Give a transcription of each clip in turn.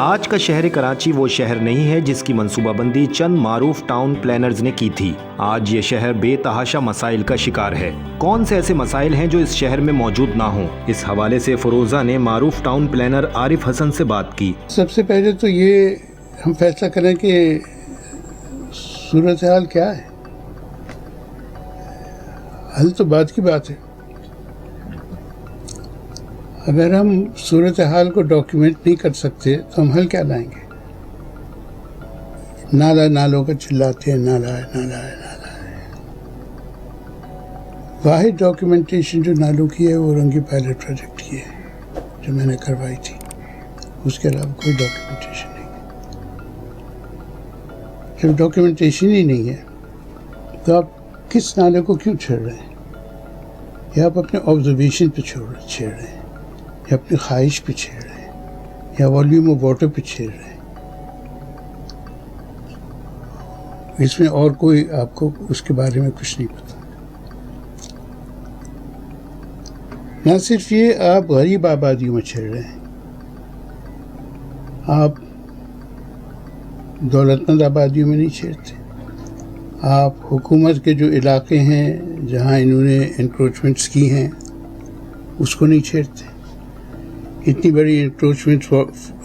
آج کا شہر کراچی وہ شہر نہیں ہے جس کی منصوبہ بندی چند معروف ٹاؤن پلانرز نے کی تھی۔ آج یہ شہر بے تحاشا مسائل کا شکار ہے۔ کون سے ایسے مسائل ہیں جو اس شہر میں موجود نہ ہوں؟ اس حوالے سے فروزہ نے معروف ٹاؤن پلانر عارف حسن سے بات کی۔ سب سے پہلے تو یہ ہم فیصلہ کریں کہ صورتحال کیا ہے۔ حل تو بات کی بات ہے۔ اگر ہم صورتحال کو ڈاکیومنٹ نہیں کر سکتے تو ہم حل کیا لائیں گے؟ نالا نالوں کا چلاتے ہیں، نالا ہے نالا ہے نالا ہے۔ واحد ڈاکیومنٹیشن جو نالوں کی ہے وہ رنگی پائلٹ پروجیکٹ کی ہے جو میں نے کروائی تھی، اس کے علاوہ کوئی ڈاکیومنٹیشن نہیں ہے۔ جب ڈاکیومنٹیشن ہی نہیں ہے تو آپ کس نالے کو کیوں چھیڑ رہے ہیں؟ یا آپ اپنے آبزرویشن پہ چھیڑ رہے ہیں، یا اپنی خواہش پہ چھیڑ رہے ہیں، یا والیوم آف واٹر پہ چھیڑ رہے ہیں؟ اس میں اور کوئی آپ کو اس کے بارے میں کچھ نہیں پتا۔ نہ صرف یہ، آپ غریب آبادیوں میں چھیڑ رہے ہیں، آپ دولت مند آبادیوں میں نہیں چھیڑتے، آپ حکومت کے جو علاقے ہیں جہاں انہوں نے انکروچمنٹس کی ہیں اس کو نہیں چھیڑتے۔ اتنی بڑی انکروچمنٹس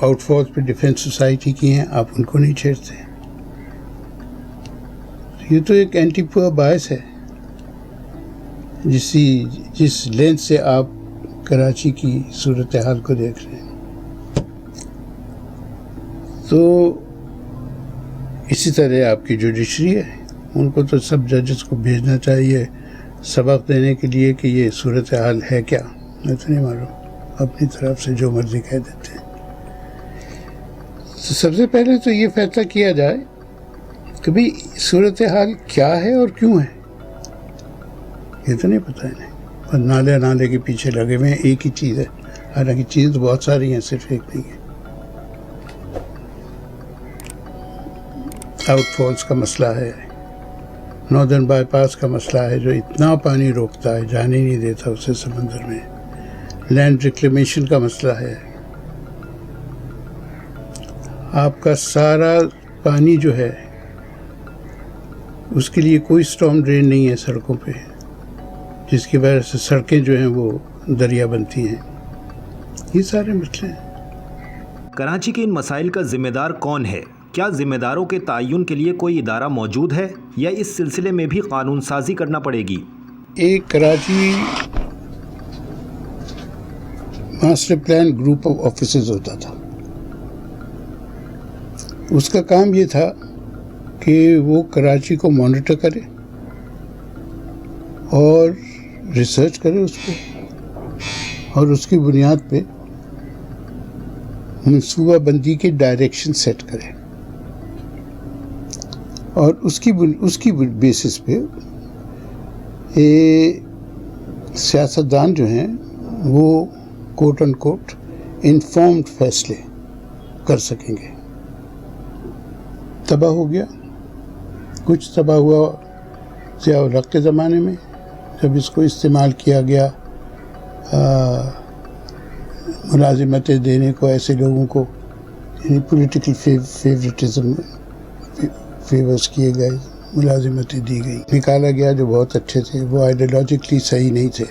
آؤٹ فالس پہ ڈیفینس سوسائٹی کی ہیں، آپ ان کو نہیں چھیڑتے۔ یہ تو ایک اینٹی پور باعث ہے جس لینس سے آپ کراچی کی صورتحال کو دیکھ رہے ہیں۔ تو اسی طرح آپ کی جوڈیشری ہے، ان کو تو سب ججز کو بھیجنا چاہیے سبق دینے کے لیے کہ یہ صورتحال ہے کیا۔ میں تو نہیں معلوم، اپنی طرف سے جو مرضی کہہ دیتے ہیں۔ تو سب سے پہلے تو یہ فیصلہ کیا جائے کہ بھئی صورتحال کیا ہے اور کیوں ہے، یہ تو نہیں پتہ انہیں۔ اور نالے کے پیچھے لگے ہوئے ہیں، ایک ہی چیز ہے، حالانکہ چیز تو بہت ساری ہیں، صرف ایک نہیں ہے۔ آؤٹ فالس کا مسئلہ ہے، ناردرن بائی پاس کا مسئلہ ہے جو اتنا پانی روکتا ہے، جانے نہیں دیتا اسے سمندر میں۔ لینڈ ریکلیمیشن کا مسئلہ ہے، آپ کا سارا پانی جو ہے اس کے لیے کوئی اسٹارم ڈرین نہیں ہے سڑکوں پہ، جس کی وجہ سے سڑکیں جو ہیں وہ دریا بنتی ہیں۔ یہ سارے مسئلے ہیں۔ کراچی کے ان مسائل کا ذمہ دار کون ہے؟ کیا ذمہ داروں کے تعین کے لیے کوئی ادارہ موجود ہے یا اس سلسلے میں بھی قانون سازی کرنا پڑے گی؟ ایک Karachi master plan group of offices ہوتا تھا، اس کا کام یہ تھا کہ وہ کراچی کو مانیٹر کرے اور ریسرچ کرے اس پہ، اور اس کی بنیاد پہ منصوبہ بندی کے ڈائریکشن سیٹ کرے، اور اس کی بیسس پہ سیاستدان جو ہیں وہ کوٹ ان کوٹ انفارمڈ فیصلے کر سکیں گے۔ تباہ ہو گیا، کچھ تباہ ہوا ضیاء الحق کے زمانے میں، جب اس کو استعمال کیا گیا ملازمتیں دینے کو ایسے لوگوں کو، یعنی پولیٹیکل فیورٹزم فیورز کیے گئے، ملازمتیں دی گئی، نکالا گیا جو بہت اچھے تھے، وہ آئیڈیالوجیکلی صحیح نہیں تھے،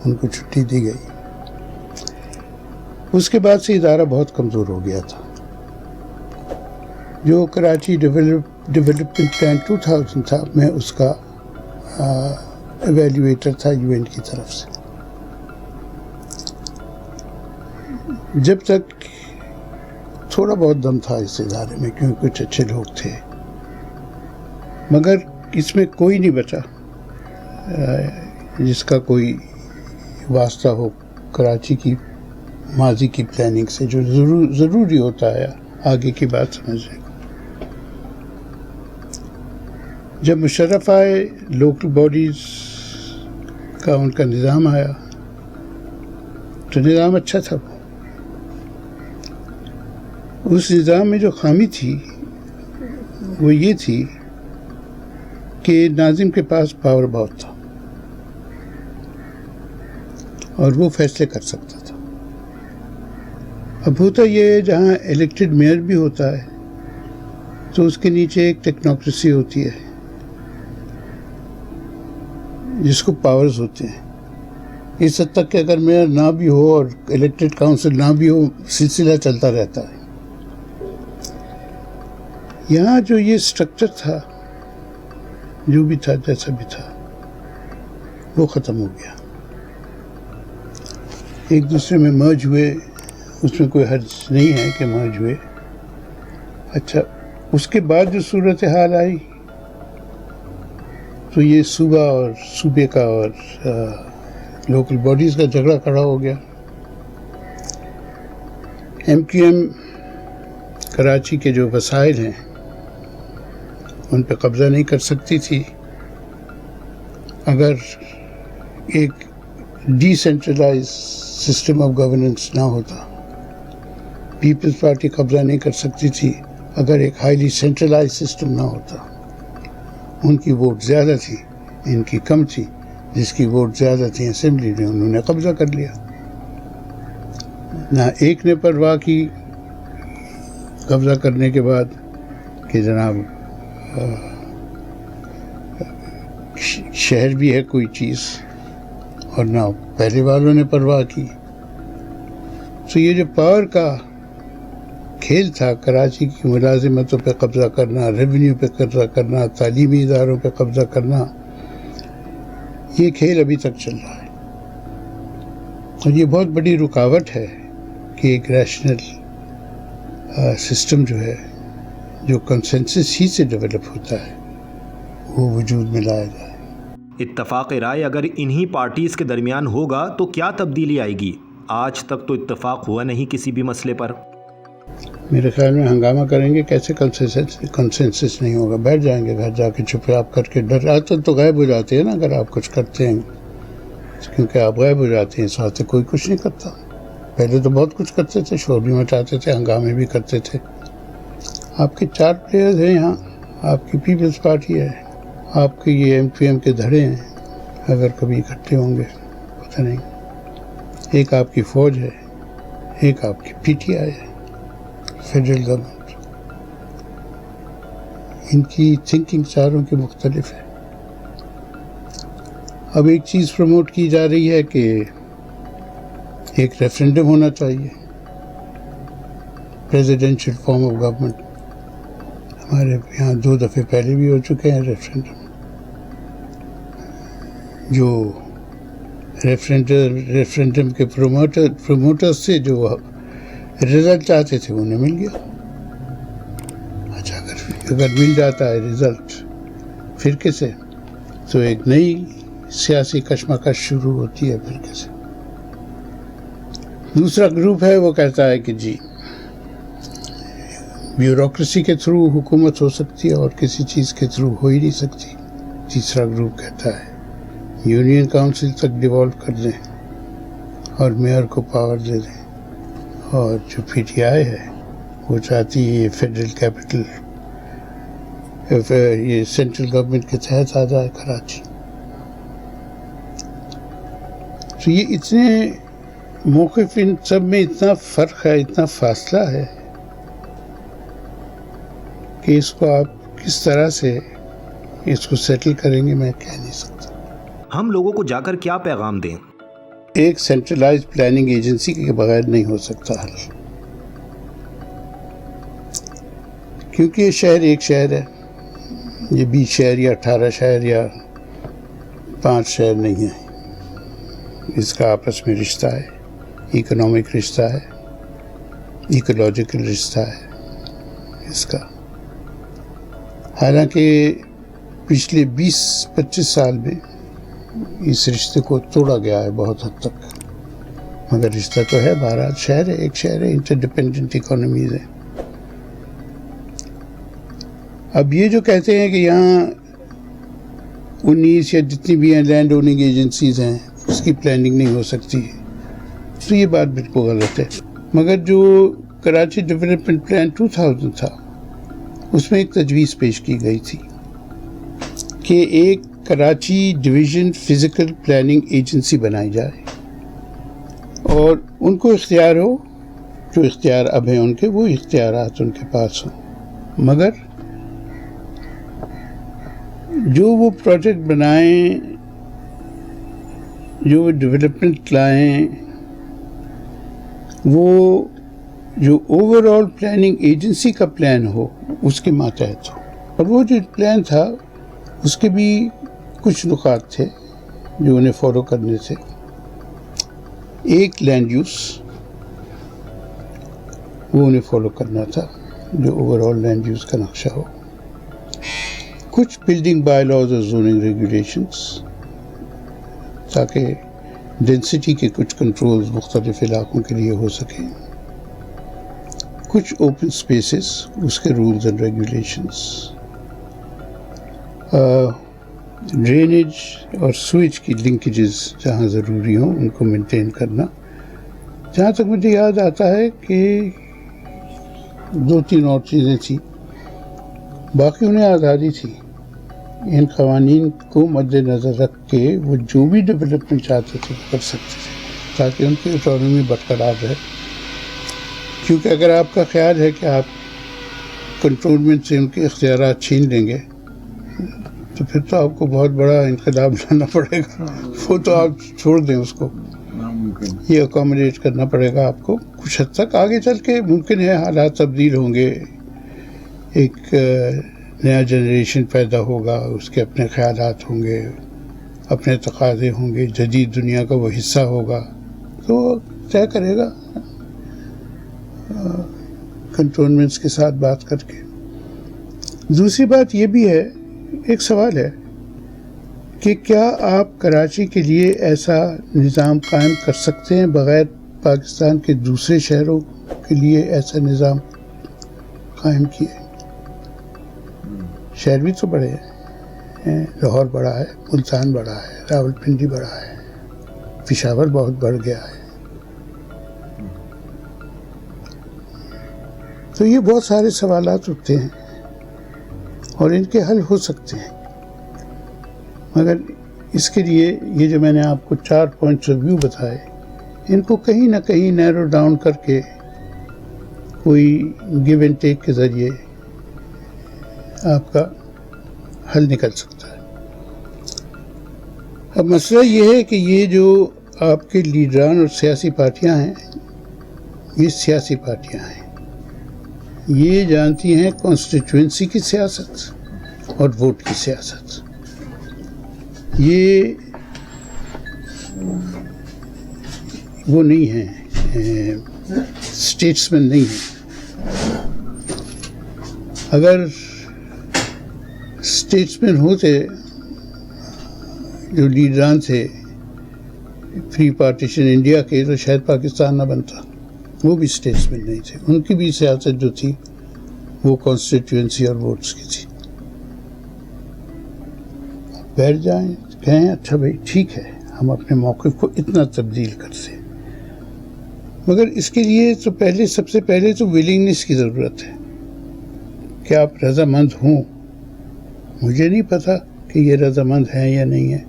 ان کو چھٹی دی گئی۔ اس کے بعد سے ادارہ بہت کمزور ہو گیا تھا۔ جو کراچی ڈیولپمنٹ پلان 2000 تھا، میں اس کا ایویلیویٹر تھا یو این کی طرف سے۔ جب تک تھوڑا بہت دم تھا اس ادارے میں، کیونکہ کچھ اچھے لوگ تھے، مگر اس میں کوئی نہیں بچا جس کا کوئی واسطہ ہو کراچی کی ماضی کی پلاننگ سے، جو ضروری ہوتا ہے آگے کی بات سمجھنے کو۔ جب مشرف آئے، لوکل باڈیز کا ان کا نظام آیا تو نظام اچھا تھا۔ اس نظام میں جو خامی تھی وہ یہ تھی کہ ناظم کے پاس پاور بہت تھا اور وہ فیصلے کر سکتا تھا۔ اب ہوتا یہ ہے جہاں الیکٹڈ میئر بھی ہوتا ہے تو اس کے نیچے ایک ٹیکنوکریسی ہوتی ہے جس کو پاورز ہوتے ہیں. اس حد تک کہ اگر میئر نہ بھی ہو اور الیکٹڈ کاؤنسل نہ بھی ہو سلسلہ چلتا رہتا ہے. یہاں جو یہ اسٹرکچر تھا جو بھی تھا جیسا بھی تھا وہ ختم ہو گیا. ایک دوسرے میں مرج ہوئے, اس میں کوئی حرج نہیں ہے کہ مرج ہوئے. اچھا, اس کے بعد جو صورتحال آئی تو یہ صوبہ اور صوبے کا اور لوکل باڈیز کا جھگڑا کھڑا ہو گیا. ایم کیو ایم کراچی کے جو وسائل ہیں ان پہ قبضہ نہیں کر سکتی تھی. اگر ایک decentralise system of governance نہ ہوتا, پیپلز پارٹی قبضہ نہیں کر سکتی تھی اگر ایک ہائیلی سینٹرلائز سسٹم نہ ہوتا. ان کی ووٹ زیادہ تھی, ان کی کم تھی. جس کی ووٹ زیادہ تھی اسمبلی میں انہوں نے قبضہ کر لیا. نہ ایک نے پرواہ کی قبضہ کرنے کے بعد کہ جناب شہر بھی ہے کوئی چیز, اور نہ پہلے والوں نے پرواہ کی. تو یہ جو پاور کا کھیل تھا, کراچی کی ملازمتوں پہ قبضہ کرنا, ریونیو پہ قبضہ کرنا, تعلیمی اداروں پہ قبضہ کرنا, یہ کھیل ابھی تک چل رہا ہے. اور یہ بہت بڑی رکاوٹ ہے کہ ایک ریشنل سسٹم جو ہے, جو کنسنسس ہی سے ڈیولپ ہوتا ہے, وہ وجود میں لایا جائے. اتفاق رائے اگر انہی پارٹیز کے درمیان ہوگا تو کیا تبدیلی آئے گی؟ آج تک تو اتفاق ہوا نہیں کسی بھی مسئلے پر. میرے خیال میں ہنگامہ کریں گے, کیسے کنسنسس نہیں ہوگا. بیٹھ جائیں گے گھر جا کے چپے آپ کر کے. ڈر آتے تو غائب ہو جاتے ہیں نا اگر آپ کچھ کرتے ہیں, کیونکہ آپ غائب ہو جاتے ہیں, اس واسطے کوئی کچھ نہیں کرتا. پہلے تو بہت کچھ کرتے تھے, شور بھی مچاتے تھے, ہنگامے بھی کرتے تھے. آپ کے 4 پلیئرز ہیں یہاں, آپ کی پیپلز پارٹی ہے, آپ کے یہ ایم پی ایم کے دھڑے ہیں. اگر کبھی اکٹھے ہوں گے پتہ نہیں. ایک آپ کی فوج ہے, ایک آپ کی پی ٹی آئی ہے, فیڈرل گورنمنٹ. ان کی تھنکنگ چاروں کی مختلف ہے. اب ایک چیز پروموٹ کی جا رہی ہے کہ ایک ریفرینڈم ہونا چاہیے, پریزیڈینشیل فارم آف گورنمنٹ. ہمارے یہاں 2 دفعے پہلے بھی ہو چکے ہیں ریفرینڈم. جو ریفرینڈم کے پروموٹر سے جو رزلٹ چاہتے تھے انہیں مل گیا. اچھا, اگر مل جاتا ہے رزلٹ فرقے سے تو ایک نئی سیاسی کشمکش شروع ہوتی ہے فرقے سے. دوسرا گروپ ہے وہ کہتا ہے کہ جی بیوروکریسی کے تھرو حکومت ہو سکتی ہے اور کسی چیز کے تھرو ہو ہی نہیں سکتی. تیسرا گروپ کہتا ہے یونین کاؤنسل تک ڈیوالو کر دیں اور میئر کو پاور دے دیں. اور جو پی ٹی آئی ہے وہ چاہتی ہے یہ فیڈرل کیپٹل, یہ سینٹرل گورنمنٹ کے تحت آ جائے کراچی. تو یہ اتنے موقف, ان سب میں اتنا فرق ہے, اتنا فاصلہ ہے کہ اس کو آپ کس طرح سے اس کو سیٹل کریں گے میں کہہ نہیں سکتا. ہم لوگوں کو جا کر کیا پیغام دیں؟ ایک سینٹرلائز پلاننگ ایجنسی کے بغیر نہیں ہو سکتا حل, کیونکہ یہ شہر ایک شہر ہے, یہ 20 شہر یا 18 شہر یا 5 شہر نہیں ہے. اس کا آپس میں رشتہ ہے, اکنامک رشتہ ہے, ایکولوجیکل رشتہ ہے اس کا. حالانکہ پچھلے 20-25 سال میں اس رشتے کو توڑا گیا ہے بہت حد تک, مگر رشتہ تو ہے. بہرحال شہر ہے, ایک شہر ہے, انٹرڈیپینڈنٹ اکانومیز ہیں. اب یہ جو کہتے ہیں کہ یہاں 19 یا جتنی بھی ہیں لینڈ اوننگ ایجنسیز ہیں اس کی پلاننگ نہیں ہو سکتی, تو یہ بات بالکل غلط ہے. مگر جو کراچی ڈیولپمنٹ پلان 2000 تھا اس میں ایک تجویز پیش کی گئی تھی کہ ایک Karachi division physical planning agency بنائی جائے اور ان کو اختیار ہو جو اختیار اب ہیں ان کے، وہ اختیارات ان کے پاس ہوں، مگر جو وہ پروجیکٹ بنائیں، جو وہ ڈیولپمنٹ لائیں، وہ جو اوور آل پلاننگ ایجنسی کا پلان ہو اس کے ماتحت ہو. اور وہ جو پلان تھا اس کے بھی کچھ نکات تھے جو انہیں فالو کرنے تھے. ایک لینڈ یوز وہ انہیں فالو کرنا تھا، جو اوور آل لینڈ یوز کا نقشہ ہو. کچھ بلڈنگ بائی لاز اور زوننگ ریگولیشنس تاکہ ڈینسٹی کے کچھ کنٹرولز مختلف علاقوں کے لیے ہو سکیں. کچھ اوپن سپیسز، اس کے رولز اینڈ ریگولیشنس. ڈرینیج اور سوئچ کی لنکیجز جہاں ضروری ہوں ان کو مینٹین کرنا. جہاں تک مجھے یاد آتا ہے کہ 2-3 اور چیزیں تھیں، باقی انہیں آزادی تھی. ان قوانین کو مد نظر رکھ کے وہ جو بھی ڈیولپمنٹ چاہتے تھے وہ کر سکتے تھے تاکہ ان کی اٹانومی برقرار رہے. کیونکہ اگر آپ کا خیال ہے کہ آپ کنٹرولمنٹ سے ان کے اختیارات چھین لیں گے تو پھر تو آپ کو بہت بڑا انقلاب لانا پڑے گا. وہ تو آپ چھوڑ دیں اس کو، یہ اکوموڈیٹ کرنا پڑے گا آپ کو. کچھ حد تک آگے چل کے ممکن ہے حالات تبدیل ہوں گے، ایک نیا جنریشن پیدا ہوگا، اس کے اپنے خیالات ہوں گے، اپنے تقاضے ہوں گے، جدید دنیا کا وہ حصہ ہوگا تو طے کرے گا کنٹرولمنٹس کے ساتھ بات کر کے. دوسری بات یہ بھی ہے، ایک سوال ہے کہ کیا آپ کراچی کے لیے ایسا نظام قائم کر سکتے ہیں بغیر پاکستان کے دوسرے شہروں کے لیے ایسا نظام قائم کیے؟ شہر بھی تو بڑے ہیں، لاہور بڑا ہے، ملتان بڑا ہے، راولپنڈی بڑا ہے، پشاور بہت بڑھ گیا ہے. تو یہ بہت سارے سوالات اٹھتے ہیں اور ان کے حل ہو سکتے ہیں، مگر اس کے لیے یہ جو میں نے آپ کو 4 پوائنٹس آف ویو بتائے، ان کو کہیں نہ کہیں نیرو ڈاؤن کر کے کوئی گیو اینڈ ٹیک کے ذریعے آپ کا حل نکل سکتا ہے. اب مسئلہ یہ ہے کہ یہ جو آپ کے لیڈران اور سیاسی پارٹیاں ہیں، یہ سیاسی پارٹیاں ہیں، یہ جانتی ہیں کانسٹیٹوئنسی کی سیاست اور ووٹ کی سیاست. یہ وہ نہیں ہیں، اسٹیٹسمین نہیں ہیں. اگر اسٹیٹسمین ہوتے جو لیڈران تھے پری پارٹیشن انڈیا کے تو شاید پاکستان نہ بنتا. وہ بھی اسٹیٹسمین نہیں تھے، ان کی بھی سیاست جو تھی وہ کانسٹیٹوئنسی اور ووٹس کی تھی. بیٹھ جائیں، کہیں اچھا بھائی ٹھیک ہے ہم اپنے موقف کو اتنا تبدیل کرتے ہیں، مگر اس کے لیے تو سب سے پہلے تو ولنگنس کی ضرورت ہے کہ آپ رضامند ہوں. مجھے نہیں پتہ کہ یہ رضامند ہیں یا نہیں ہیں.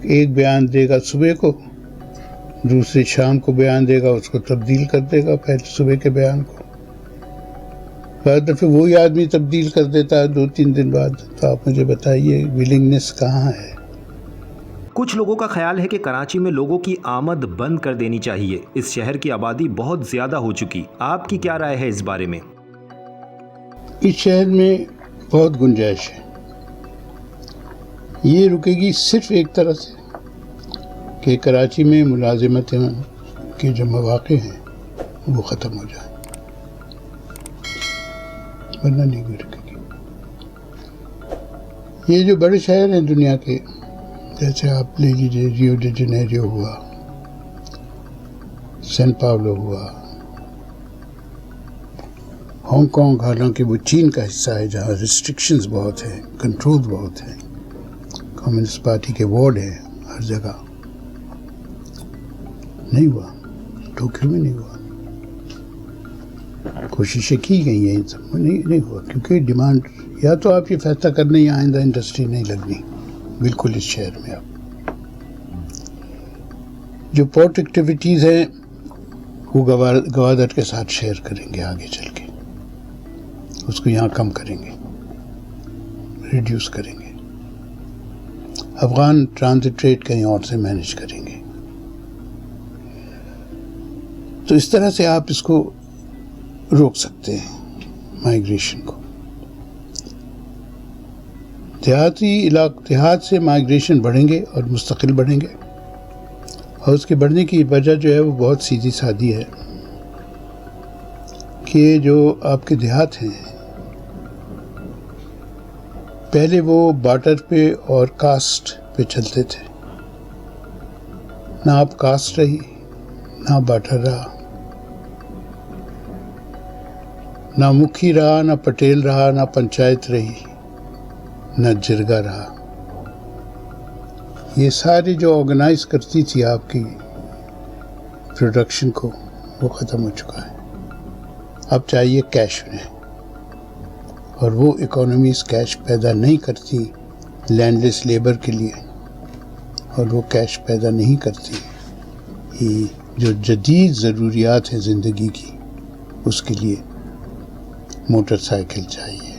ایک بیان دے گا صبح کو، دوسری شام کو بیان دے گا، اس کو تبدیل کر دے گا پہلے صبح کے بیان کو. بعد دفعہ وہی آدمی تبدیل کر دیتا ہے 2-3 دن بعد. تو آپ مجھے بتائیے ولنگنس کہاں ہے؟ کچھ لوگوں کا خیال ہے کہ کراچی میں لوگوں کی آمد بند کر دینی چاہیے. اس شہر کی آبادی بہت زیادہ ہو چکی. آپ کی کیا رائے ہے اس بارے میں؟ اس شہر میں بہت گنجائش ہے. یہ رکے گی صرف ایک طرح سے کہ کراچی میں ملازمتوں کے جو مواقع ہیں وہ ختم ہو جائیں، ورنہ نہیں رکے گی. یہ جو بڑے شہر ہیں دنیا کے، جیسے آپ لے لیجیے ریو ڈی جنیرو ہوا، سین پاولو ہوا، ہانگ کانگ، حالانکہ وہ چین کا حصہ ہے جہاں ریسٹرکشنز بہت ہیں، کنٹرول بہت ہیں، کمیونسٹ پارٹی کے وارڈ ہیں ہر جگہ. نہیں ہوا، ٹوکیو میں نہیں ہوا. کوششیں کی گئی ہیں ان سب میں، نہیں ہوا کیونکہ ڈیمانڈ، یا تو آپ یہ فیصلہ کرنے یا آئندہ انڈسٹری نہیں لگنی بالکل اس شہر میں. اب جو پورٹ ایکٹیویٹیز ہیں وہ گوادر کے ساتھ شیئر کریں گے آگے چل کے، اس کو یہاں کم کریں گے، ریڈیوس کریں گے، افغان ٹرانزٹ ریٹ کہیں اور سے مینیج کریں گے. تو اس طرح سے آپ اس کو روک سکتے ہیں مائیگریشن کو. دیہات سے مائیگریشن بڑھیں گے اور مستقل بڑھیں گے، اور اس کے بڑھنے کی وجہ جو ہے وہ بہت سیدھی سادی ہے کہ جو آپ کے دیہات ہیں پہلے وہ بارٹر پہ اور کاسٹ پہ چلتے تھے. نہ اب کاسٹ رہی، نہ بارٹر رہا، نہ مکھی رہا، نہ پٹیل رہا، نہ پنچایت رہی، نہ جرگا رہا. یہ ساری جو آرگنائز کرتی تھی آپ کی پروڈکشن کو، وہ ختم ہو چکا ہے. اب چاہیے کیش انہیں، اور وہ اکانومیز کیش پیدا نہیں کرتی لینڈ لیس لیبر کے لیے، اور وہ کیش پیدا نہیں کرتی یہ جو جدید ضروریات ہیں زندگی کی. اس کے لیے موٹر سائیکل چاہیے،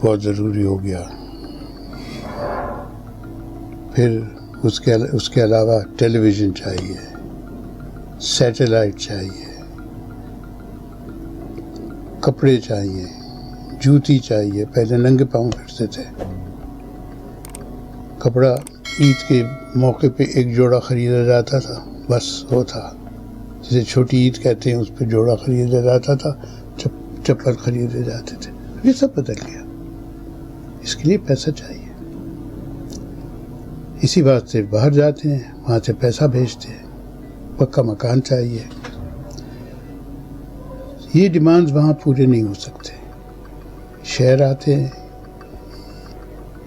بہت ضروری ہو گیا. پھر اس کے علاوہ ٹیلی ویژن چاہیے، سیٹلائٹ چاہیے، کپڑے چاہیے، جوتی چاہیے. پہلے ننگے پاؤں پھرتے تھے. کپڑا عید کے موقع پہ ایک جوڑا خریدا جاتا تھا، بس وہ تھا. جسے چھوٹی عید کہتے ہیں، اس پہ جوڑا خریدا جاتا تھا، چپل خریدے جاتے تھے. یہ سب بدل گیا. اس کے لیے پیسہ چاہیے. اسی بات سے باہر جاتے ہیں، وہاں سے پیسہ بھیجتے ہیں. پکا مکان چاہیے. یہ ڈیمانڈز وہاں پورے نہیں ہو سکتے. شہر آتے ہیں،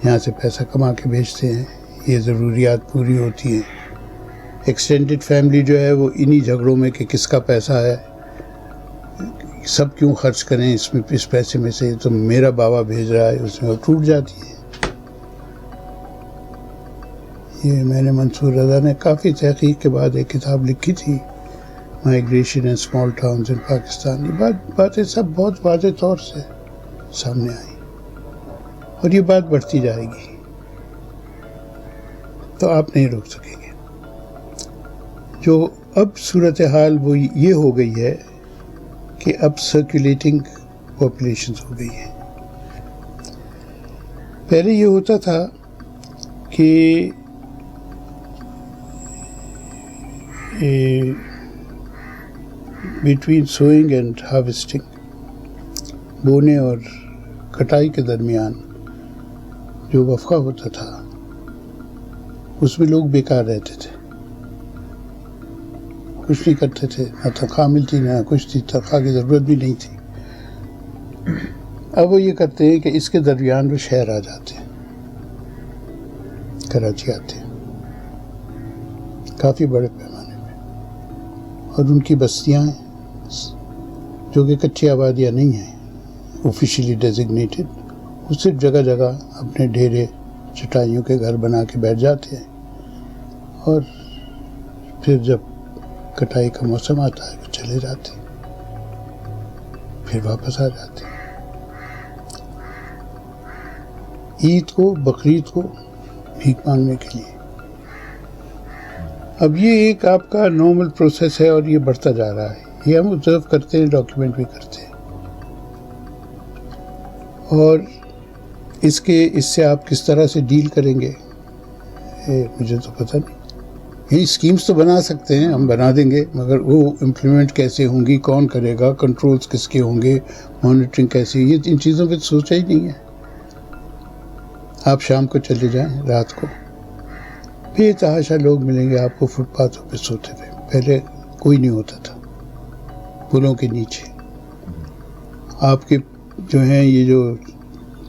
یہاں سے پیسہ کما کے بھیجتے ہیں، یہ ضروریات پوری ہوتی ہیں. ایکسٹینڈڈ فیملی جو ہے وہ انہی جھگڑوں میں کہ کس کا پیسہ ہے، سب کیوں خرچ کریں اس پیسے میں سے، تو میرا بابا بھیج رہا ہے، اس میں وہ ٹوٹ جاتی ہے. یہ میں نے منصور رضا نے کافی تحقیق کے بعد ایک کتاب لکھی تھی، مائیگریشن اینڈ اسمال ٹاؤنز ان پاکستان. یہ باتیں سب بہت واضح طور سے سامنے آئی، اور یہ بات بڑھتی جائے گی. تو آپ نہیں روک سکیں گے. جو اب صورتحال وہ یہ ہو گئی ہے کہ اب سرکولیٹنگ پاپولیشنز ہو گئی ہیں. پہلے یہ ہوتا تھا کہ بٹوین سوئنگ اینڈ ہارویسٹنگ، بونے اور کٹائی کے درمیان جو وقفہ ہوتا تھا اس میں لوگ بیکار رہتے تھے، کچھ نہیں کرتے تھے، نہ تنخواہ ملتی نہ کچھ تھی، تنخواہ کی ضرورت بھی نہیں تھی. اب وہ یہ کرتے ہیں کہ اس کے درمیان وہ شہر آ جاتے ہیں، کراچی آتے ہیں کافی بڑے پیمانے پہ، اور ان کی بستیاں ہیں جو کہ کچی آبادیاں نہیں ہیں آفیشیلی ڈیزگنیٹڈ. وہ صرف جگہ جگہ اپنے ڈھیرے چٹائیوں کے گھر بنا کے بیٹھ جاتے ہیں، اور پھر جب کٹائی کا موسم آتا ہے وہ چلے جاتے ہیں، پھر واپس آ جاتے ہیں عید کو، بقرعید کو بھیک مانگنے کے لیے. اب یہ ایک آپ کا نارمل پروسیس ہے، اور یہ بڑھتا جا رہا ہے. یہ ہم آبزرو کرتے ہیں، ڈاکیومنٹ بھی کرتے ہیں. اور اس سے آپ کس طرح سے ڈیل کریں گے مجھے تو پتہ نہیں. یہ اسکیمز تو بنا سکتے ہیں، ہم بنا دیں گے، مگر وہ امپلیمنٹ کیسے ہوں گی، کون کرے گا، کنٹرولز کس کے ہوں گے، مانیٹرنگ کیسے، یہ ان چیزوں پہ سوچا ہی نہیں ہے. آپ شام کو چلے جائیں، رات کو بے تحاشا لوگ ملیں گے آپ کو فٹ پاتھوں پہ سوتے ہوئے. پہلے کوئی نہیں ہوتا تھا پلوں کے نیچے. آپ کے جو ہیں یہ جو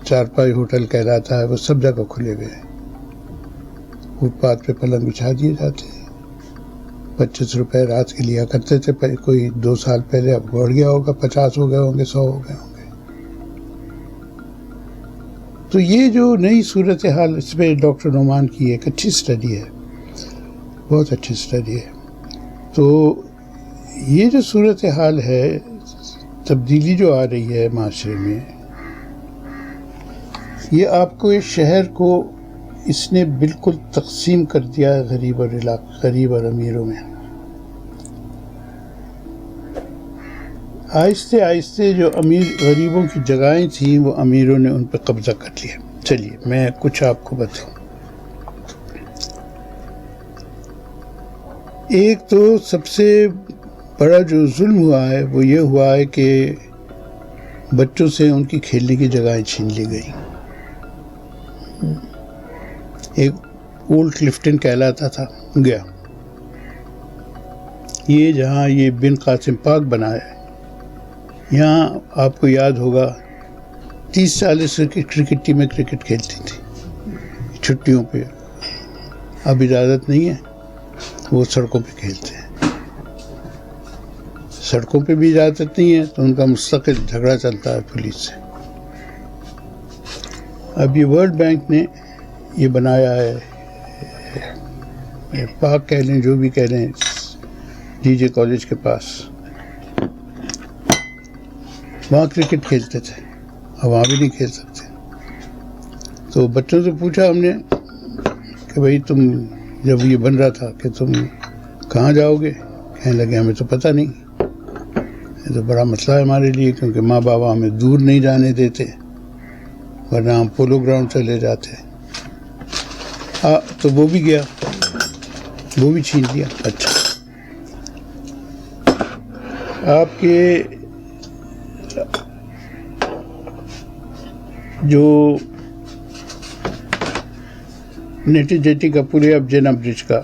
چارپائی ہوٹل کہلاتا ہے وہ سب جگہ کھلے ہوئے ہیں. فٹ پاتھ پہ پلنگ بچھا دیے جاتے ہیں. 25 روپے رات کے لیا کرتے تھے، کوئی 2 سال پہلے، اب بڑھ گیا ہوگا، 50 ہو گئے ہوں گے، 100 ہو گئے ہوں گے. تو یہ جو نئی صورتحال، اس پہ ڈاکٹر نعمان کی ایک اچھی اسٹڈی ہے، بہت اچھی اسٹڈی ہے. تو یہ جو صورتحال ہے، تبدیلی جو آ رہی ہے معاشرے میں، یہ آپ کو اس شہر کو اس نے بالکل تقسیم کر دیا ہے غریب اور امیروں میں. آہستہ آہستہ جو غریبوں کی جگہیں تھیں وہ امیروں نے ان پہ قبضہ کر لیا. چلیے میں کچھ آپ کو بتاؤں. ایک تو سب سے بڑا جو ظلم ہوا ہے وہ یہ ہوا ہے کہ بچوں سے ان کی کھیلنے کی جگہیں چھین لی گئی. ایک اولڈ کلفٹن کہلاتا تھا، گیا. یہ جہاں یہ بن قاسم پارک بنا ہے، یہاں آپ کو یاد ہوگا 30 سال سے کرکٹ ٹیمیں کرکٹ کھیلتی تھی چھٹیوں پہ. اب اجازت نہیں ہے، وہ سڑکوں پہ کھیلتے ہیں. سڑکوں پہ بھی اجازت نہیں ہے تو ان کا مستقل جھگڑا چلتا ہے پولیس سے. اب یہ ورلڈ بینک نے یہ بنایا ہے، پارک کہہ لیں جو بھی کہہ لیں، ڈی جے کالج کے پاس، وہاں کرکٹ کھیلتے تھے، اب وہاں بھی نہیں کھیل سکتے. تو بچوں سے پوچھا ہم نے کہ بھائی تم جب یہ بن رہا تھا کہ تم کہاں جاؤ گے؟ کہنے لگے ہمیں تو پتہ نہیں، یہ تو بڑا مسئلہ ہے ہمارے لیے، کیونکہ ماں بابا ہمیں دور نہیں جانے دیتے، ورنہ ہم پولو گراؤنڈ چلے جاتے. تو وہ بھی گیا، وہ بھی چھین لیا. اچھا، آپ کے جو نیٹی جیٹی کا پورے اب جینا برج کا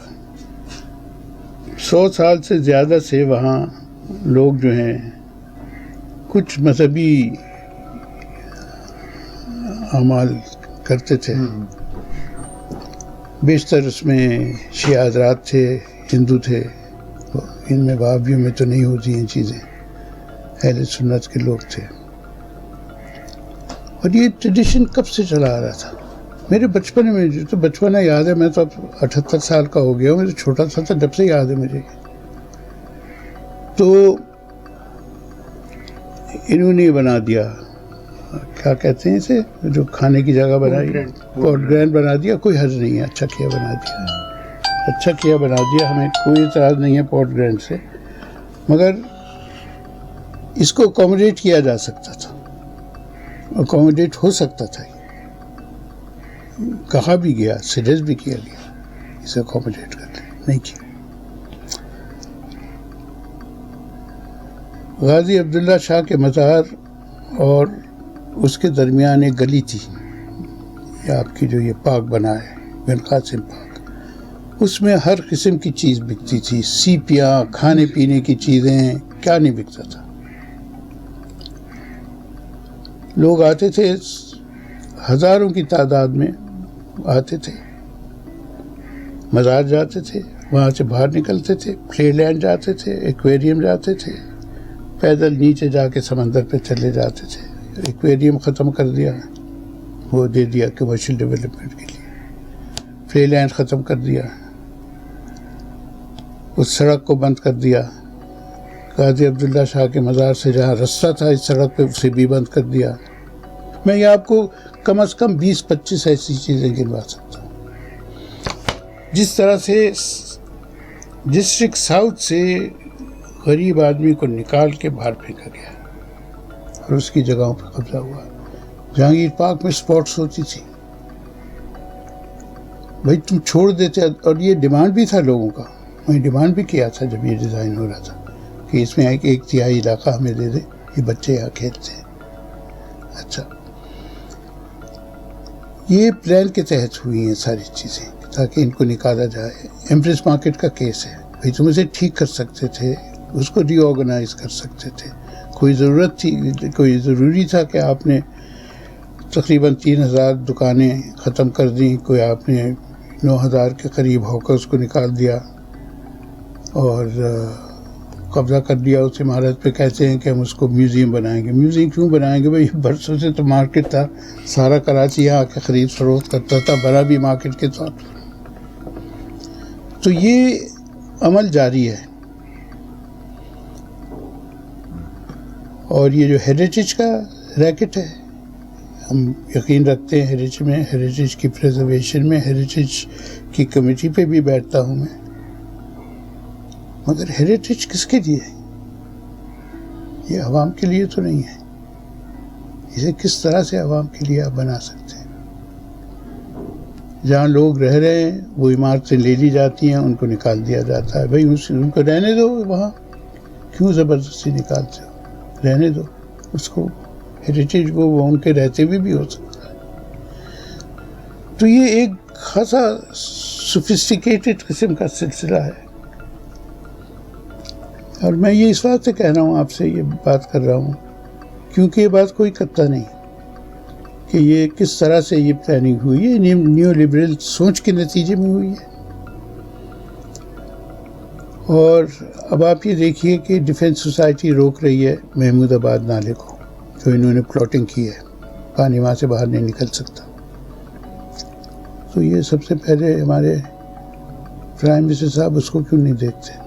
100 سال سے زیادہ سے وہاں لوگ جو ہیں کچھ مذہبی اعمال کرتے تھے. بیشتر اس میں شیعہ حضرات تھے، ہندو تھے. ان میں وہابیوں میں تو نہیں ہوتی ہیں چیزیں، اہل سنت کے لوگ تھے. اور یہ ٹریڈیشن کب سے چلا آ رہا تھا؟ میرے بچپن میں جو تو بچپنا یاد ہے، میں تو اب 78 سال کا ہو گیا ہوں، میں تو چھوٹا سا تھا جب سے یاد ہے مجھے. تو انہوں نے بنا دیا، کیا کہتے ہیں اسے، جو کھانے کی جگہ بنائی، پورٹ گرینڈ بنا دیا. کوئی حرج نہیں ہے، اچھا کیا بنا دیا، اچھا کیا بنا دیا، ہمیں کوئی اعتراض نہیں ہے پورٹ گرینڈ سے. مگر اس کو اکوموڈیٹ کیا جا سکتا تھا، اکوموڈیٹ ہو سکتا تھا. کہا بھی گیا، سجیسٹ بھی کیا گیا اسے اکوموڈیٹ کرتے، نہیں کیا. غازی عبداللہ شاہ کے مزار اور اس کے درمیان ایک گلی تھی، یہ آپ کی جو یہ پارک بنا ہے بن قاسم پارک، اس میں ہر قسم کی چیز بکتی تھی، سیپیاں، کھانے پینے کی چیزیں، کیا نہیں بکتا تھا. لوگ آتے تھے، ہزاروں کی تعداد میں آتے تھے، مزار جاتے تھے، وہاں سے باہر نکلتے تھے، پلے لینڈ جاتے تھے، ایکویریم جاتے تھے، پیدل نیچے جا کے سمندر پہ چلے جاتے تھے. ایکویریم ختم کر دیا، وہ دے دیا کمرشل ڈیولپمنٹ کے لیے. پلے لینڈ ختم کر دیا، اس سڑک کو بند کر دیا. غازی عبداللہ شاہ کے مزار سے جہاں رستہ تھا اس سڑک پہ، اسے بھی بند کر دیا. میں یہ آپ کو کم از کم 20-25 ایسی چیزیں گنوا سکتا ہوں. جس طرح سے ڈسٹرکٹ ساؤتھ سے غریب آدمی کو نکال کے باہر پھینکا گیا اور اس کی جگہوں پہ قبضہ ہوا. جہانگیر پارک میں سپورٹس ہوتی تھی، بھائی تم چھوڑ دیتے. اور یہ ڈیمانڈ بھی تھا لوگوں کا، میں ڈیمانڈ بھی کیا تھا جب یہ ڈیزائن ہو رہا تھا کہ اس میں ایک تہائی علاقہ ہمیں دے دے، یہ بچے یہاں کھیلتے ہیں. اچھا، یہ پلان کے تحت ہوئی ہیں ساری چیزیں تاکہ ان کو نکالا جائے. ایمپریس مارکیٹ کا کیس ہے، بھائی تم اسے ٹھیک کر سکتے تھے، اس کو ری آرگنائز کر سکتے تھے. کوئی ضروری تھا کہ آپ نے تقریباً 3000 دکانیں ختم کر دیں، کوئی آپ نے 9000 کے قریب ہاکرز کو نکال دیا اور قبضہ کر لیا اس عمارت پہ. کہتے ہیں کہ ہم اس کو میوزیم بنائیں گے. میوزیم کیوں بنائیں گے بھائی؟ برسوں سے تو مارکیٹ تھا، سارا کراچی یہاں آ کے خرید فروخت کرتا تھا، بنا بھی مارکیٹ کے طور پر. تو یہ عمل جاری ہے. اور یہ جو ہیریٹیج کا ریکٹ ہے، ہم یقین رکھتے ہیں ہیریٹیج کی پریزرویشن میں، ہیریٹیج کی کمیٹی پہ بھی بیٹھتا ہوں میں، مگر ہیریٹیج کس کے لیے ہے؟ یہ عوام کے لیے تو نہیں ہے. اسے کس طرح سے عوام کے لیے آپ بنا سکتے ہیں؟ جہاں لوگ رہ رہے ہیں وہ عمارتیں لے لی جاتی ہیں، ان کو نکال دیا جاتا ہے. بھائی ان کو رہنے دو وہاں، کیوں زبردستی نکالتے ہو؟ رہنے دو اس کو، ہیریٹیج کو، وہ ان کے رہتے بھی ہو سکتا ہے. تو یہ ایک خاصا سوفسٹیکیٹڈ قسم کا سلسلہ ہے. اور میں یہ اس بات سے کہہ رہا ہوں، آپ سے یہ بات کر رہا ہوں کیونکہ یہ بات کوئی کرتا نہیں کہ یہ کس طرح سے یہ پلاننگ ہوئی ہے. نیو لبرل سوچ کے نتیجے میں ہوئی ہے. اور اب آپ یہ دیکھیے کہ ڈیفینس سوسائٹی روک رہی ہے محمود آباد نالے کو، جو انہوں نے پلاٹنگ کی ہے، پانی وہاں سے باہر نہیں نکل سکتا. تو یہ سب سے پہلے ہمارے پرائم منسٹر صاحب اس کو کیوں نہیں دیکھتے؟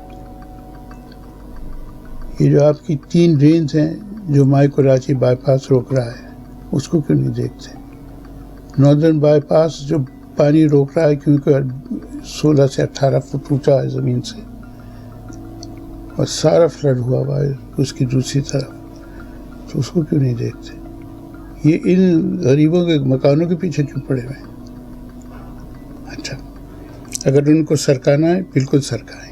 یہ جو آپ کی 3 ڈرینز ہیں جو مائی کراچی بائی پاس روک رہا ہے، اس کو کیوں نہیں دیکھتے؟ ناردرن بائی پاس جو پانی روک رہا ہے کیونکہ 16 سے 18 فٹ اونچا ہے زمین سے، اور سارا فلڈ ہوا ہے اس کی دوسری طرف، تو اس کو کیوں نہیں دیکھتے؟ یہ ان غریبوں کے مکانوں کے پیچھے کیوں پڑے ہوئے ہیں؟ اچھا، اگر ان کو سرکانا ہے بالکل سرکائیں،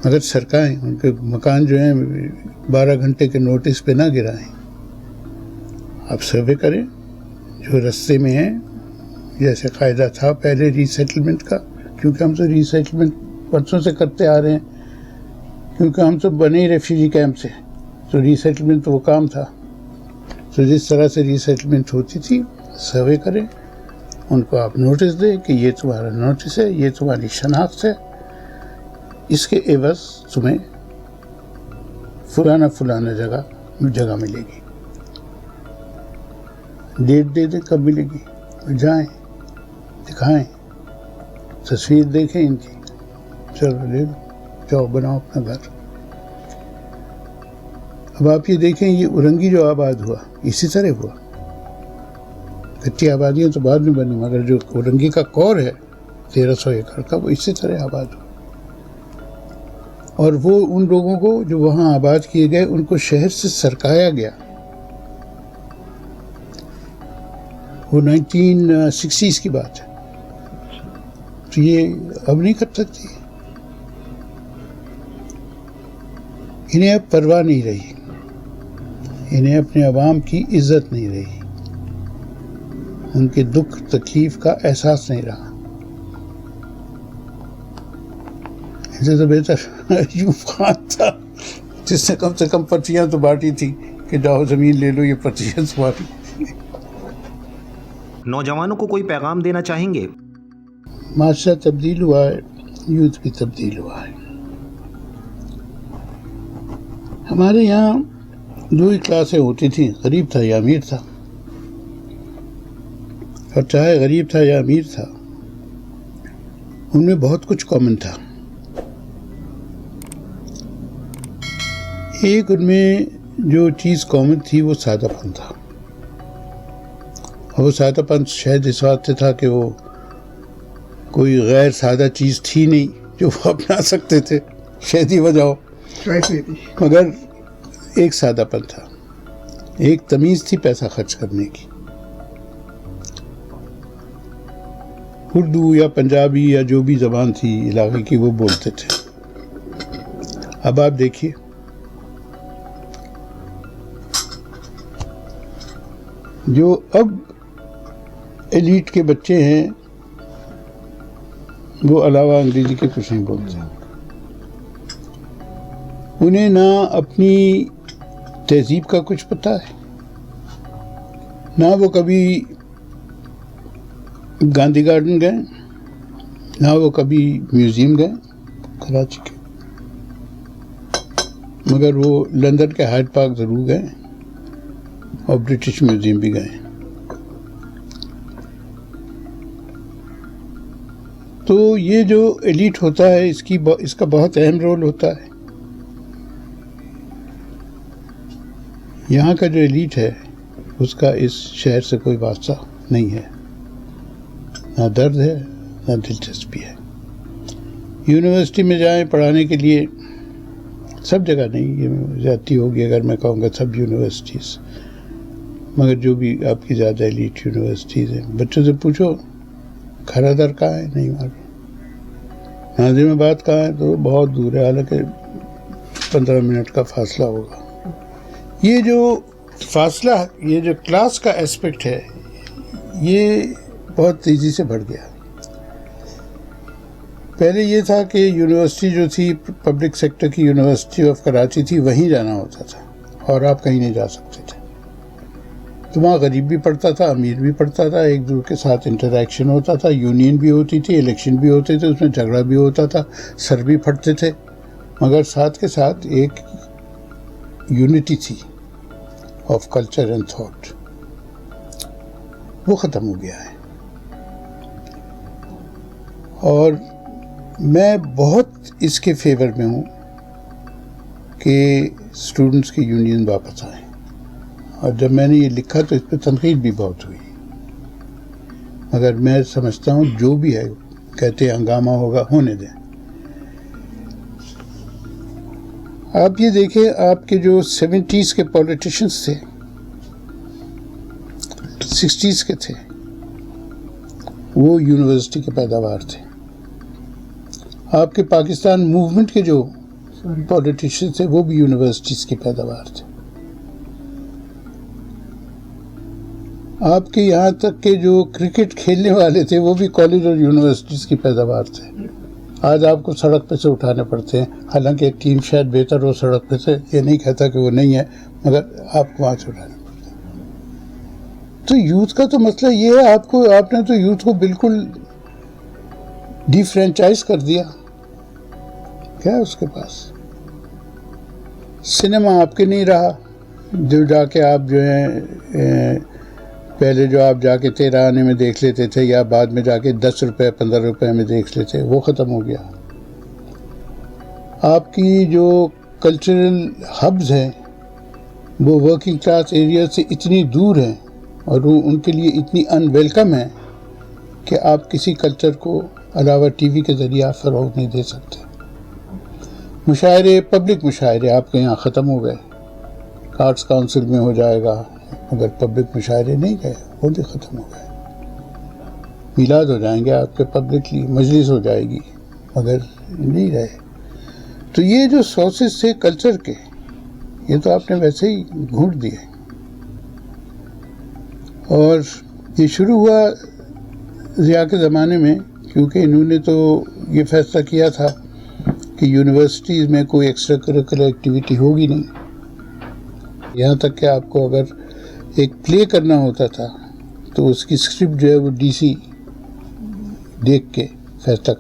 مگر سرکائیں، ان کے مکان جو ہیں 12 گھنٹے کے نوٹس پہ نہ گرائیں. آپ سروے کریں جو رستے میں ہیں، جیسے قاعدہ تھا پہلے ری سیٹلمنٹ کا، کیونکہ ہم تو ری سیٹلمنٹ برسوں سے کرتے آ رہے ہیں، کیونکہ ہم تو بنے ہی ریفیوجی کیمپ سے، تو ری سیٹلمنٹ تو وہ کام تھا. تو جس طرح سے ری سیٹلمنٹ ہوتی تھی سروے کریں، ان کو آپ نوٹس دیں کہ یہ تمہارا نوٹس ہے، یہ تمہاری شناخت ہے، اس کے عوض تمہیں فلانا جگہ ملے گی. ڈیٹ دے دیں کب ملے گی، جائیں دکھائیں، تصویر دیکھیں ان کی، چلو لے لو، جاؤ بناؤ اپنا گھر. اب آپ یہ دیکھیں یہ اورنگی جو آباد ہوا اسی طرح ہوا. کچی آبادیاں تو بعد میں بنی، مگر جو اورنگی کا کور ہے 1300 ایکڑ کا، وہ اسی طرح آباد ہوا. اور وہ ان لوگوں کو جو وہاں آباد کیے گئے ان کو شہر سے سرکایا گیا. وہ 1960s کی بات ہے. تو یہ اب نہیں کر سکتی، انہیں اب پرواہ نہیں رہی، انہیں اپنے عوام کی عزت نہیں رہی، ان کے دکھ تکلیف کا احساس نہیں رہا. اس سے تو بہتر ایوب خان تھا جس نے کم سے کم پرچیاں تو بانٹی تھی کہ جاؤ زمین لے لو، یہ پرچیاں تمہاری. نوجوانوں کو کوئی پیغام دینا چاہیں گے؟ معاشرہ تبدیل ہوا ہے، یوتھ بھی تبدیل ہوا ہے. ہمارے یہاں 2 ہی کلاسیں ہوتی تھیں، غریب تھا یا امیر تھا. اور چاہے غریب تھا یا امیر تھا، ان میں بہت کچھ کامن تھا. ایک ان میں جو چیز کامن تھی وہ سادہ پن تھا. اور وہ سادہ پن شاید اس بات سے تھا کہ وہ کوئی غیر سادہ چیز تھی نہیں جو وہ اپنا سکتے تھے، شاید ہی وجہ ہو، مگر ایک سادہ پن تھا، ایک تمیز تھی پیسہ خرچ کرنے کی. اردو یا پنجابی یا جو بھی زبان تھی علاقے کی وہ بولتے تھے. اب آپ دیکھیے جو اب ایلیٹ کے بچے ہیں وہ علاوہ انگریزی کے کچھ نہیں بولتے. انہیں نہ اپنی تہذیب کا کچھ پتہ ہے، نہ وہ کبھی گاندھی گارڈن گئے، نہ وہ کبھی میوزیم گئے کراچی کے، مگر وہ لندن کے ہائیڈ پارک ضرور گئے اور برٹش میوزیم بھی گئے. تو یہ جو ایلیٹ ہوتا ہے اس کا بہت اہم رول ہوتا ہے. یہاں کا جو ایلیٹ ہے اس کا اس شہر سے کوئی واسطہ نہیں ہے، نہ درد ہے نہ دلچسپی ہے۔ یونیورسٹی میں جائیں پڑھانے کے لیے، سب جگہ نہیں، یہ زیادتی ہوگی اگر میں کہوں گا سب یونیورسٹیز، مگر جو بھی آپ کی زیادہ ایلیٹ یونیورسٹیز ہیں، بچوں سے پوچھو کھرا در کہاں ہے، نہیں معلوم۔ ناظم آباد کہاں ہے تو بہت دور ہے، حالانکہ 15 منٹ کا فاصلہ ہوگا۔ یہ جو فاصلہ، یہ جو کلاس کا اسپیکٹ ہے، یہ بہت تیزی سے بڑھ گیا۔ پہلے یہ تھا کہ یونیورسٹی جو تھی پبلک سیکٹر کی یونیورسٹی آف کراچی تھی، وہیں جانا ہوتا تھا اور آپ کہیں نہیں جا سکتے تھے۔ تو وہاں غریب بھی پڑھتا تھا، امیر بھی پڑھتا تھا، ایک دوسرے کے ساتھ انٹریکشن ہوتا تھا، یونین بھی ہوتی تھی، الیکشن بھی ہوتے تھے، اس میں جھگڑا بھی ہوتا تھا، سر بھی پھٹتے تھے، مگر ساتھ کے ساتھ ایک یونٹی تھی آف کلچر اینڈ تھاٹ۔ وہ ختم ہو گیا ہے، اور میں بہت اس کے فیور میں ہوں کہ اسٹوڈنٹس کی یونین واپس آئیں، اور جب میں نے یہ لکھا تو اس پہ تنقید بھی بہت ہوئی، مگر میں سمجھتا ہوں جو بھی ہے، کہتے ہنگامہ ہوگا، ہونے دیں۔ آپ یہ دیکھیں، آپ کے جو 70s کے پولیٹیشنز تھے، 60s کے تھے، وہ یونیورسٹی کے پیداوار تھے۔ آپ کے پاکستان موومنٹ کے جو پولیٹیشین تھے، وہ بھی یونیورسٹیز کی پیداوار تھے۔ آپ کے یہاں تک کہ جو کرکٹ کھیلنے والے تھے، وہ بھی کالج اور یونیورسٹیز کی پیداوار تھے۔ آج آپ کو سڑک پہ سے اٹھانے پڑتے ہیں، حالانکہ ایک ٹیم شاید بہتر ہو سڑک پہ سے، یہ نہیں کہتا کہ وہ نہیں ہے، مگر آپ کو وہاں سے اٹھانے پڑتے ہیں۔ تو یوتھ کا تو مسئلہ یہ ہے، آپ نے تو یوتھ کو بالکل ڈی فرینچائز کر دیا۔ کیا ہے اس کے پاس؟ سنیما آپ کے نہیں رہا، جو جا کے آپ جو ہیں پہلے جو آپ جا کے 13 آنے میں دیکھ لیتے تھے، یا بعد میں جا کے 10 روپے 15 روپے میں دیکھ لیتے، وہ ختم ہو گیا۔ آپ کی جو کلچرل ہبز ہیں وہ ورکنگ کلاس ایریا سے اتنی دور ہیں اور وہ ان کے لیے اتنی ان ویلکم ہیں کہ آپ کسی کلچر کو علاوہ ٹی وی کے ذریعہ فروغ نہیں دے سکتے۔ مشاعرے، پبلک مشاعرے آپ کے یہاں ختم ہو گئے، آرٹس کاؤنسل میں ہو جائے گا، مگر پبلک مشاعرے نہیں گئے، وہ بھی ختم ہو گئے۔ میلاد ہو جائیں گے آپ کے پبلکلی، مجلس ہو جائے گی، مگر نہیں رہے۔ تو یہ جو سورسز تھے کلچر کے، یہ تو آپ نے ویسے ہی گھونٹ دیے۔ اور یہ شروع ہوا ضیاء کے زمانے میں، کیونکہ انہوں نے تو یہ فیصلہ کیا تھا کہ یونیورسٹیز میں کوئی ایکسٹرا کریکولر ایکٹیویٹی ہوگی نہیں، یہاں تک کہ آپ کو اگر ایک پلے کرنا ہوتا تھا تو اس کی اسکرپٹ جو ہے وہ ڈی سی دیکھ کے فیصلہ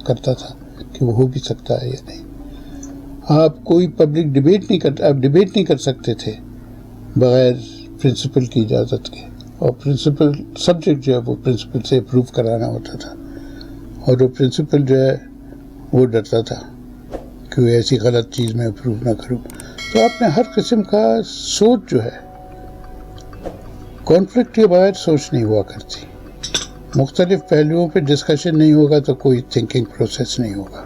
کرتا تھا کہ وہ ہو بھی سکتا ہے یا نہیں۔ آپ کوئی پبلک ڈبیٹ نہیں کر سکتے تھے بغیر پرنسپل کی اجازت کے، اور پرنسپل سبجیکٹ جو ہے وہ پرنسپل سے اپروو کرانا ہوتا تھا، اور وہ پرنسپل جو ہے وہ ڈرتا تھا کہ وہ ایسی غلط چیز میں اپروو نہ کروں۔ تو آپ نے ہر قسم کا سوچ جو ہے، کانفلکٹ کے بغیر سوچ نہیں ہوا کرتی، مختلف پہلوؤں پہ ڈسکشن نہیں ہوگا تو کوئی تھنکنگ پروسیس نہیں ہوگا،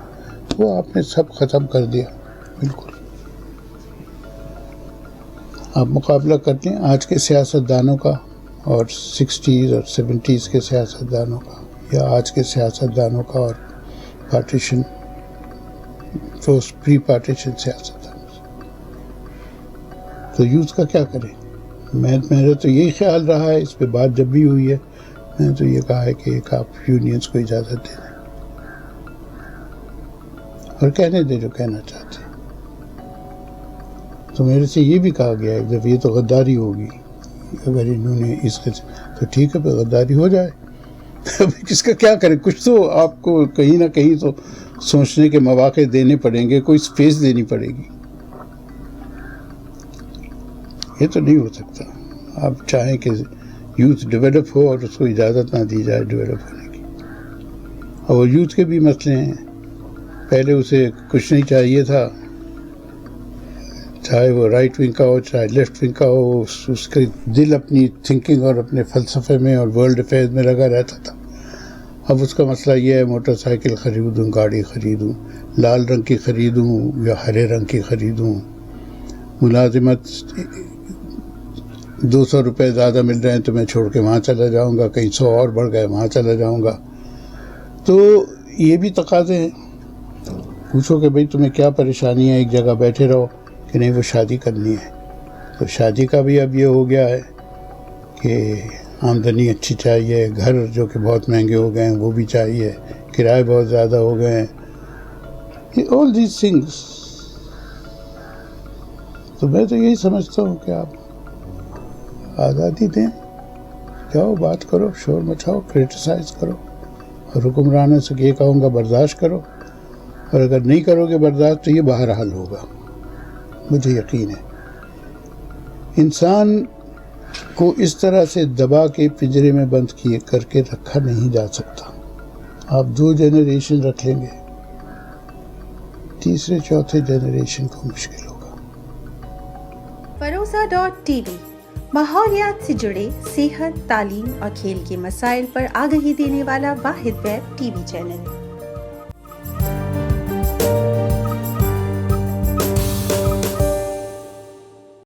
وہ آپ نے سب ختم کر دیا بالکل۔ آپ مقابلہ کرتے ہیں آج کے سیاستدانوں کا اور 60s اور 70s کے سیاستدانوں کا، یا آج کے سیاستدانوں کا اور پارٹیشن پری پارٹیشن سیاستدانوں سے، تو یوتھ کا کیا کریں؟ میرا تو یہی خیال رہا ہے، اس پہ بات جب بھی ہوئی ہے میں نے تو یہ کہا ہے کہ ایک آپ یونینز کو اجازت دے دیں اور کہنے دیں جو کہنا چاہتے ہیں۔ تو میرے سے یہ بھی کہا گیا ہے جب یہ تو غداری ہوگی، اگر انہوں نے اس قسم، تو ٹھیک ہے پھر غداری ہو جائے، ابھی کس کا کیا کریں، کچھ تو آپ کو کہیں نہ کہیں تو سوچنے کے مواقع دینے پڑیں گے، کوئی سپیس دینی پڑے گی۔ یہ تو نہیں ہو سکتا آپ چاہیں کہ یوتھ ڈیولپ ہو اور اس کو اجازت نہ دی جائے ڈیولپ ہونے کی۔ اور یوتھ کے بھی مسئلے ہیں، پہلے اسے کچھ نہیں چاہیے تھا چاہے وہ رائٹ ونگ کا ہو چاہے لیفٹ ونگ کا ہو، اس کے دل اپنی تھنکنگ اور اپنے فلسفے میں اور ورلڈ افیئرز میں لگا رہتا تھا. اب اس کا مسئلہ یہ ہے موٹر سائیکل خریدوں، گاڑی خریدوں، لال رنگ کی خریدوں یا ہرے رنگ کی خریدوں، ملازمت 200 روپے زیادہ مل رہے ہیں تو میں چھوڑ کے وہاں چلا جاؤں گا، کہیں 100 اور بڑھ گئے وہاں چلا جاؤں گا. تو یہ بھی تقاضے ہیں. پوچھو کہ بھئی تمہیں کیا پریشانی ہے، ایک جگہ بیٹھے رہو، کہ نہیں وہ شادی کرنی ہے. تو شادی کا بھی اب یہ ہو گیا ہے کہ آمدنی اچھی چاہیے، گھر جو کہ بہت مہنگے ہو گئے ہیں وہ بھی چاہیے، کرائے بہت زیادہ ہو گئے ہیں. All these things. تو میں تو یہی سمجھتا ہوں کہ آپ آزادی دیں، جاؤ بات کرو، شور مچاؤ، کرٹیسائز کرو، اور حکمرانوں سے یہ کہوں گا برداشت کرو، اور اگر نہیں کرو گے برداشت تو یہ بہرحال ہوگا. مجھے یقین ہے انسان کو اس طرح سے دبا کے پنجرے میں بند کیے کر کے رکھا نہیں جا سکتا. آپ 2 جنریشن رکھ لیں گے، تیسرے چوتھے جنریشن کو مشکل ہوگا. فروزہ.tv ماحولیات سے جڑے صحت، تعلیم اور کھیل کے مسائل پر آگہی دینے والا واحد ویب ٹی وی چینل.